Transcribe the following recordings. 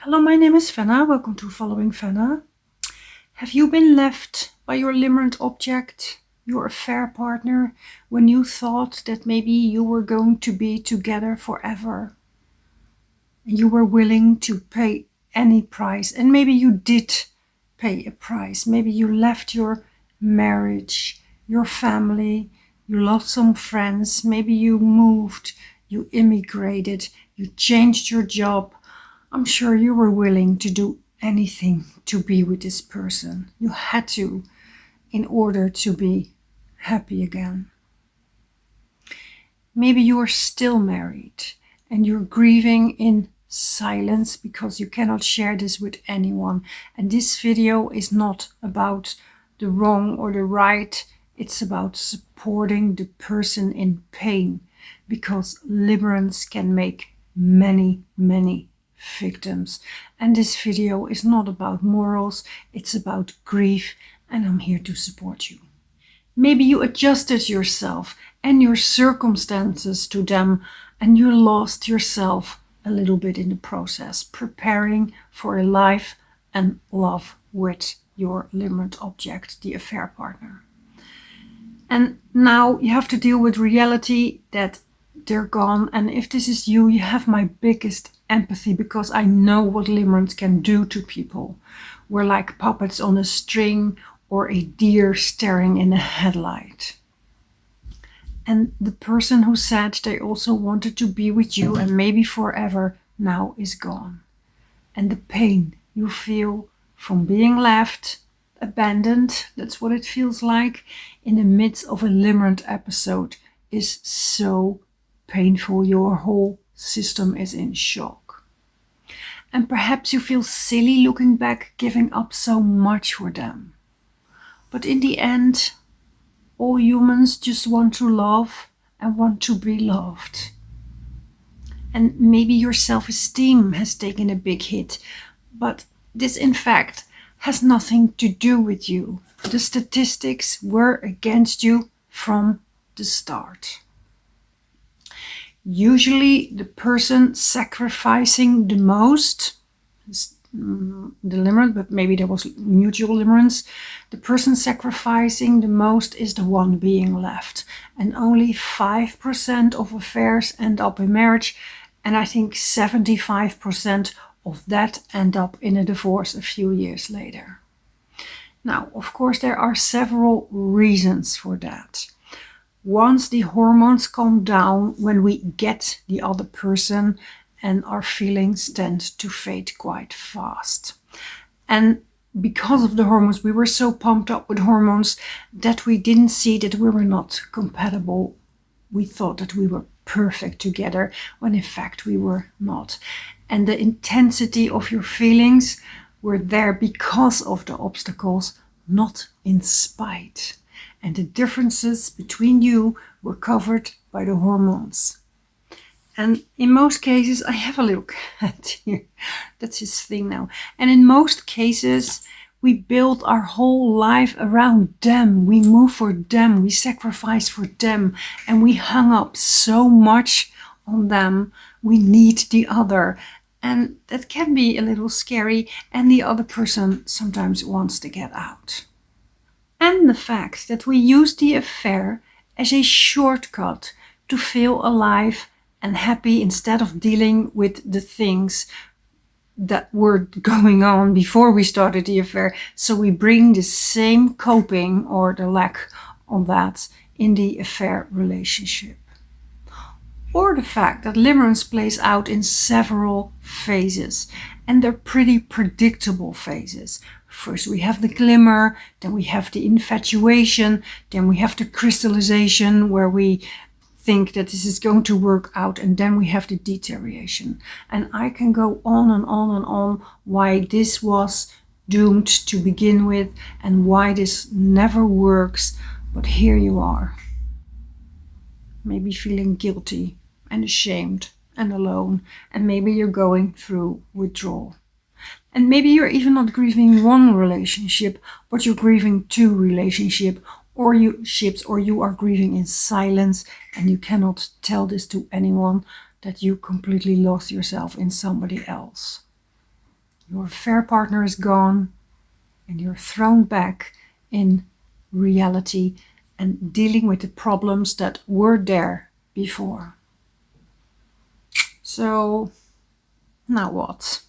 Hello, my name is Fenna. Welcome to Following Fenna. Have you been left by your limerent object, your affair partner, when you thought that maybe you were going to be together forever? You were willing to pay any price, and maybe you did pay a price. Maybe you left your marriage, your family, you lost some friends, maybe you moved, you immigrated, you changed your job. I'm sure you were willing to do anything to be with this person. You had to, in order to be happy again. Maybe you are still married and you're grieving in silence because you cannot share this with anyone. And this video is not about the wrong or the right. It's about supporting the person in pain, because limerence can make many victims. And this video is not about morals, it's about grief, and I'm here to support you. Maybe you adjusted yourself and your circumstances to them, and you lost yourself a little bit in the process, preparing for a life and love with your limerent object, the affair partner. And now you have to deal with reality that they're gone. And if this is you, you have my biggest empathy, because I know what limerence can do to people. We're like puppets on a string or a deer staring in a headlight. And the person who said they also wanted to be with you and maybe forever now is gone. And the pain you feel from being left, abandoned, that's what it feels like, in the midst of a limerent episode is so painful. Your whole system is in shock. And perhaps you feel silly looking back, giving up so much for them. But in the end, all humans just want to love and want to be loved. And maybe your self-esteem has taken a big hit, but this in fact has nothing to do with you. The statistics were against you from the start. Usually the person sacrificing the most, the limerent, but maybe there was mutual limerence, the person sacrificing the most is the one being left. And only 5% of affairs end up in marriage, and I think 75% of that end up in a divorce a few years later. Now, of course, there are several reasons for that. Once the hormones calm down, when we get the other person, and our feelings tend to fade quite fast. And because of the hormones, we were so pumped up with hormones that we didn't see that we were not compatible. We thought that we were perfect together, when in fact we were not. And the intensity of your feelings were there because of the obstacles, not in spite. And the differences between you were covered by the hormones. And in most cases, I have a little cat here. That's his thing now. And in most cases, we build our whole life around them. We move for them. We sacrifice for them. And we hung up so much on them. We need the other. And that can be a little scary. And the other person sometimes wants to get out. And the fact that we use the affair as a shortcut to feel alive and happy, instead of dealing with the things that were going on before we started the affair. So we bring the same coping, or the lack of that, in the affair relationship. Or the fact that limerence plays out in several phases, and they're pretty predictable phases. First we have the glimmer, then we have the infatuation, then we have the crystallization, where we think that this is going to work out, and then we have the deterioration. And I can go on and on and on why this was doomed to begin with and why this never works, but here you are. Maybe feeling guilty and ashamed and alone, and maybe you're going through withdrawal. And maybe you're even not grieving one relationship, but you're grieving two relationships, or you are grieving in silence, and you cannot tell this to anyone, that you completely lost yourself in somebody else. Your affair partner is gone and you're thrown back in reality and dealing with the problems that were there before. So now what?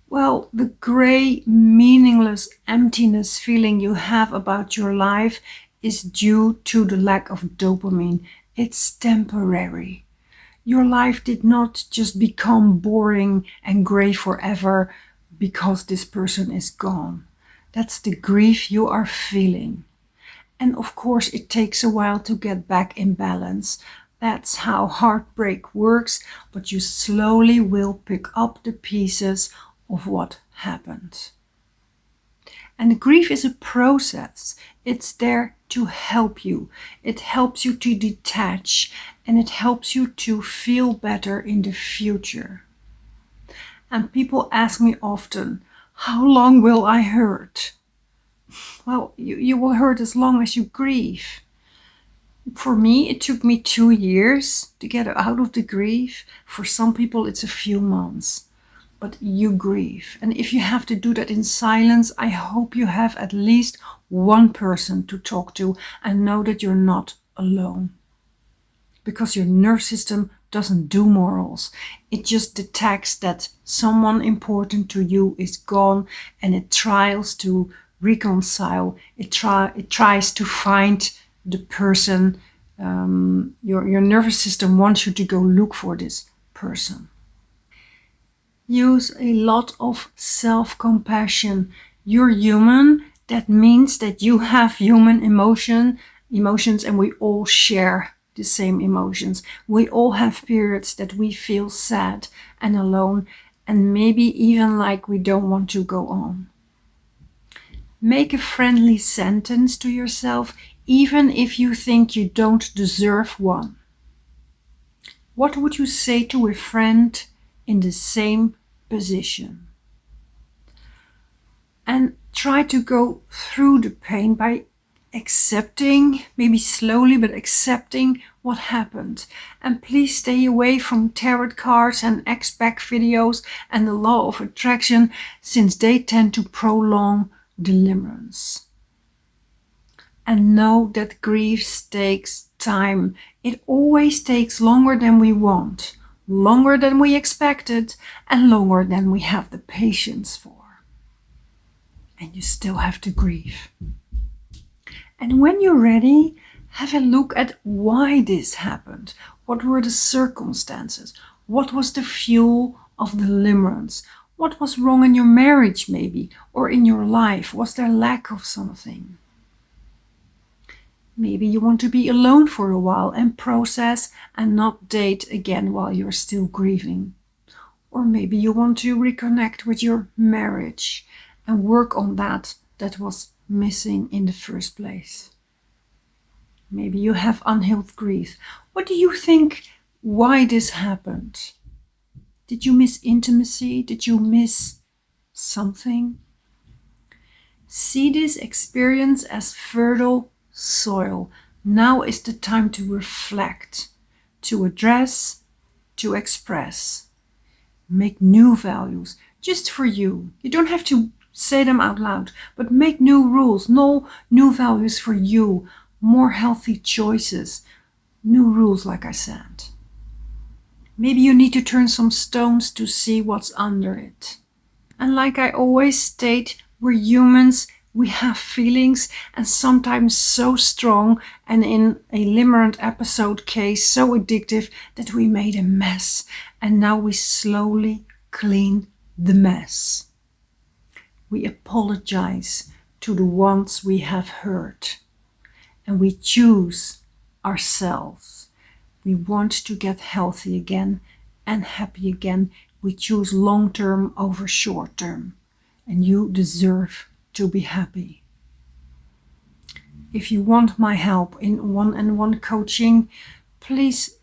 Well, the gray, meaningless emptiness feeling you have about your life is due to the lack of dopamine. It's temporary. Your life did not just become boring and gray forever because this person is gone. That's the grief you are feeling. And of course, it takes a while to get back in balance. That's how heartbreak works, but you slowly will pick up the pieces of what happened. And grief is a process. It's there to help you. It helps you to detach and it helps you to feel better in the future. And people ask me often, how long will I hurt? Well, you will hurt as long as you grieve. For me, it took me 2 years to get out of the grief. For some people, it's a few months. But you grieve. And if you have to do that in silence, I hope you have at least one person to talk to and know that you're not alone. Because your nervous system doesn't do morals. It just detects that someone important to you is gone and it tries to reconcile. It tries to find the person. Your nervous system wants you to go look for this person. Use a lot of self-compassion. You're human. That means that you have human emotions and we all share the same emotions. We all have periods that we feel sad and alone and maybe even like we don't want to go on. Make a friendly sentence to yourself, even if you think you don't deserve one. What would you say to a friend in the same position? And try to go through the pain by accepting, maybe slowly, but accepting what happened. And please stay away from tarot cards and ex-back videos and the law of attraction, since they tend to prolong the limerence. And know that grief takes time. It always takes longer than we want, longer than we expected, and longer than we have the patience for. And you still have to grieve. And when you're ready, have a look at why this happened. What were the circumstances? What was the fuel of the limerence? What was wrong in your marriage maybe, or in your life? Was there lack of something? Maybe you want to be alone for a while and process and not date again while you're still grieving. Or maybe you want to reconnect with your marriage and work on that was missing in the first place. Maybe you have unhealed grief. What do you think why this happened? Did you miss intimacy? Did you miss something? See this experience as fertile soil. Now is the time to reflect, to address, to express. Make new values just for you. You don't have to say them out loud, but make new rules, no new values for you, more healthy choices, new rules like I said. Maybe you need to turn some stones to see what's under it. And like I always state, we're humans, we have feelings, and sometimes so strong, and in a limerent episode case so addictive that we made a mess, and now we slowly clean the mess. We apologize to the ones we have hurt, and we choose ourselves. We want to get healthy again and happy again. We choose long-term over short-term, and you deserve to be happy. If you want my help in one-on-one coaching, please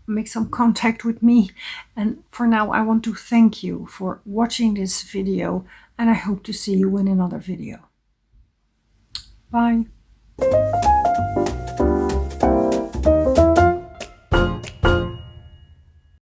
make some contact with me. And for now, I want to thank you for watching this video, and I hope to see you in another video. Bye.